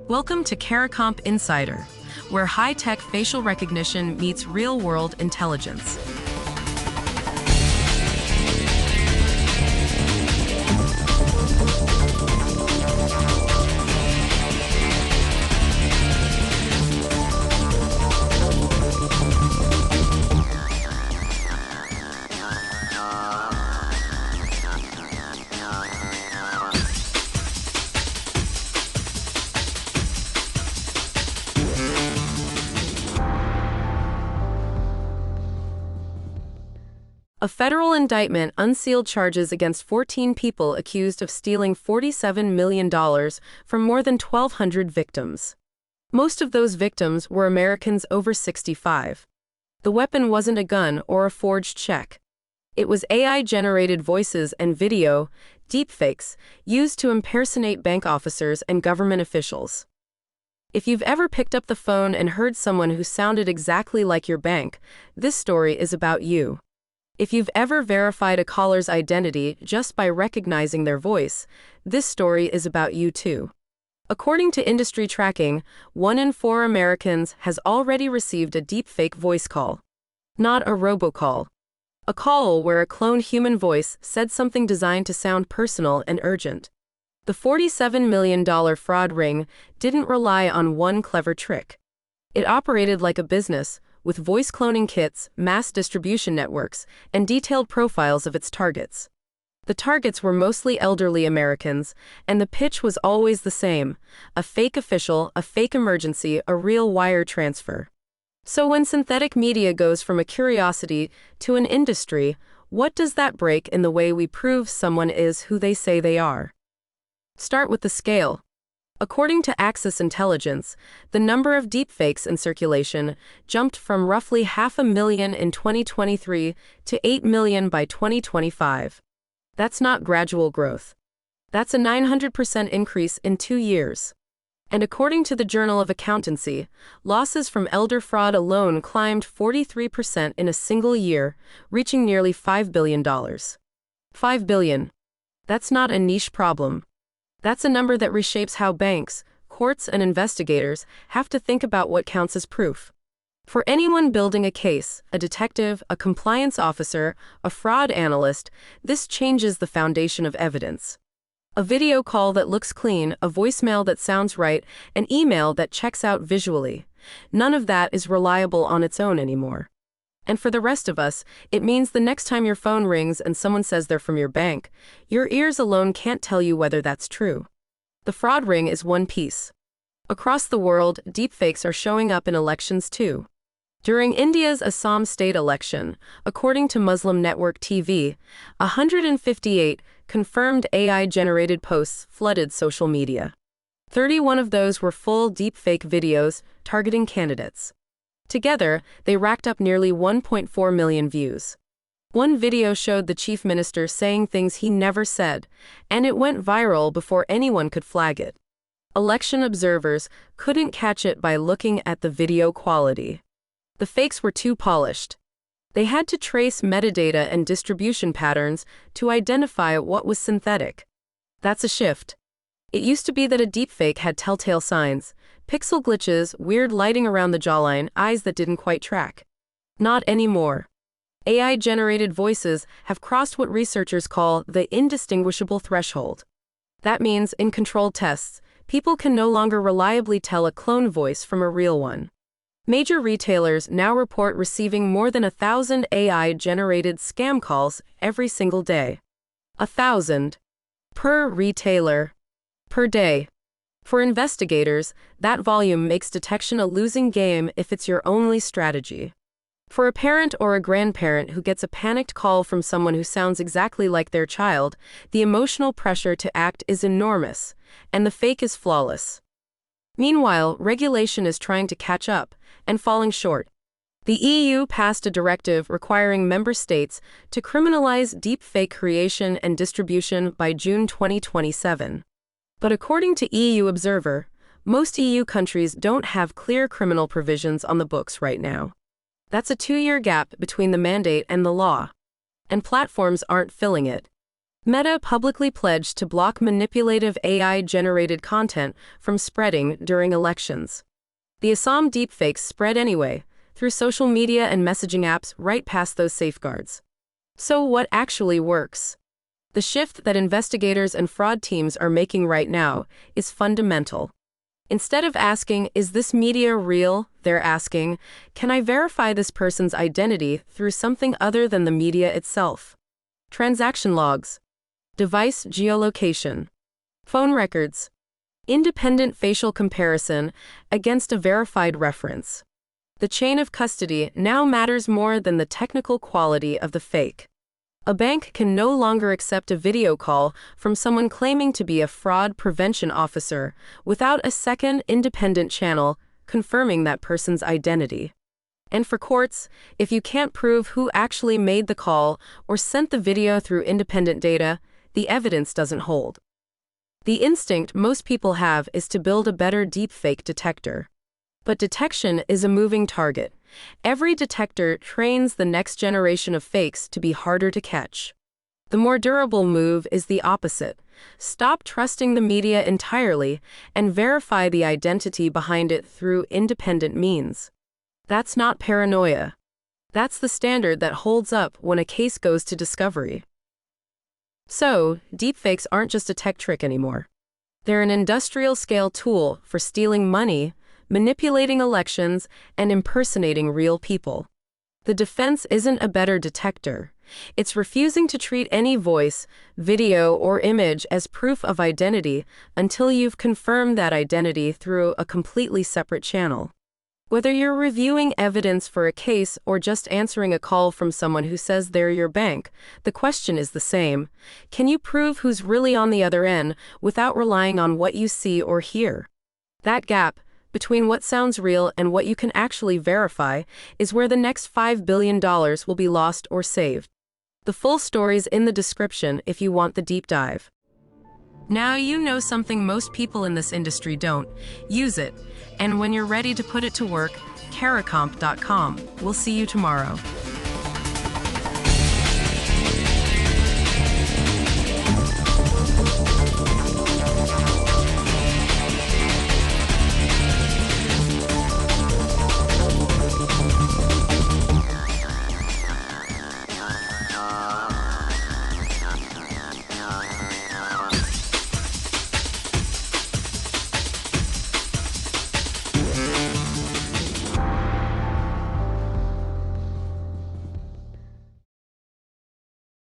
Welcome to CARICOMP Insider, where high-tech facial recognition meets real-world intelligence. A federal indictment unsealed charges against 14 people accused of stealing $47 million from more than 1,200 victims. Most of those victims were Americans over 65. The weapon wasn't a gun or a forged check. It was AI-generated voices and video, deepfakes, used to impersonate bank officers and government officials. If you've ever picked up the phone and heard someone who sounded exactly like your bank, this story is about you. If you've ever verified a caller's identity just by recognizing their voice, this story is about you too. According to industry tracking, 1 in 4 Americans has already received a deepfake voice call. Not a robocall. A call where a cloned human voice said something designed to sound personal and urgent. The $47 million fraud ring didn't rely on one clever trick. It operated like a business, with voice cloning kits, mass distribution networks, and detailed profiles of its targets. The targets were mostly elderly Americans, and the pitch was always the same: a fake official, a fake emergency, a real wire transfer. So when synthetic media goes from a curiosity to an industry, what does that break in the way we prove someone is who they say they are? Start with the scale. According to Axis Intelligence, the number of deepfakes in circulation jumped from roughly 500,000 in 2023 to 8 million by 2025. That's not gradual growth. That's a 900% increase in 2 years. And according to the Journal of Accountancy, losses from elder fraud alone climbed 43% in a single year, reaching nearly $5 billion. $5 billion. That's not a niche problem. That's a number that reshapes how banks, courts, and investigators have to think about what counts as proof. For anyone building a case, a detective, a compliance officer, a fraud analyst, this changes the foundation of evidence. A video call that looks clean, a voicemail that sounds right, an email that checks out visually. None of that is reliable on its own anymore. And for the rest of us, it means the next time your phone rings and someone says they're from your bank, your ears alone can't tell you whether that's true. The fraud ring is one piece. Across the world, deepfakes are showing up in elections too. During India's Assam state election, according to Muslim Network TV, 158 confirmed AI-generated posts flooded social media. 31 of those were full deepfake videos targeting candidates. Together, they racked up nearly 1.4 million views. One video showed the chief minister saying things he never said, and it went viral before anyone could flag it. Election observers couldn't catch it by looking at the video quality. The fakes were too polished. They had to trace metadata and distribution patterns to identify what was synthetic. That's a shift. It used to be that a deepfake had telltale signs: pixel glitches, weird lighting around the jawline, eyes that didn't quite track. Not anymore. AI-generated voices have crossed what researchers call the indistinguishable threshold. That means, in controlled tests, people can no longer reliably tell a clone voice from a real one. Major retailers now report receiving more than 1,000 AI-generated scam calls every single day. 1,000. Per retailer. Per day. For investigators, that volume makes detection a losing game if it's your only strategy. For a parent or a grandparent who gets a panicked call from someone who sounds exactly like their child, the emotional pressure to act is enormous, and the fake is flawless. Meanwhile, regulation is trying to catch up, and falling short. The EU passed a directive requiring member states to criminalize deepfake creation and distribution by June 2027. But according to EU Observer, most EU countries don't have clear criminal provisions on the books right now. That's a 2-year gap between the mandate and the law. And platforms aren't filling it. Meta publicly pledged to block manipulative AI-generated content from spreading during elections. The Assam deepfakes spread anyway, through social media and messaging apps right past those safeguards. So what actually works? The shift that investigators and fraud teams are making right now is fundamental. Instead of asking, is this media real? They're asking, can I verify this person's identity through something other than the media itself? Transaction logs, device geolocation, phone records, independent facial comparison against a verified reference. The chain of custody now matters more than the technical quality of the fake. A bank can no longer accept a video call from someone claiming to be a fraud prevention officer without a second independent channel confirming that person's identity. And for courts, if you can't prove who actually made the call or sent the video through independent data, the evidence doesn't hold. The instinct most people have is to build a better deepfake detector. But detection is a moving target. Every detector trains the next generation of fakes to be harder to catch. The more durable move is the opposite. Stop trusting the media entirely and verify the identity behind it through independent means. That's not paranoia. That's the standard that holds up when a case goes to discovery. So, deepfakes aren't just a tech trick anymore. They're an industrial-scale tool for stealing money, manipulating elections, and impersonating real people. The defense isn't a better detector. It's refusing to treat any voice, video, or image as proof of identity until you've confirmed that identity through a completely separate channel. Whether you're reviewing evidence for a case or just answering a call from someone who says they're your bank, the question is the same. Can you prove who's really on the other end without relying on what you see or hear? That gap between what sounds real and what you can actually verify is where the next $5 billion will be lost or saved. The full story's in the description if you want the deep dive. Now you know something most people in this industry don't. Use it. And when you're ready to put it to work, caracomp.com. We'll see you tomorrow.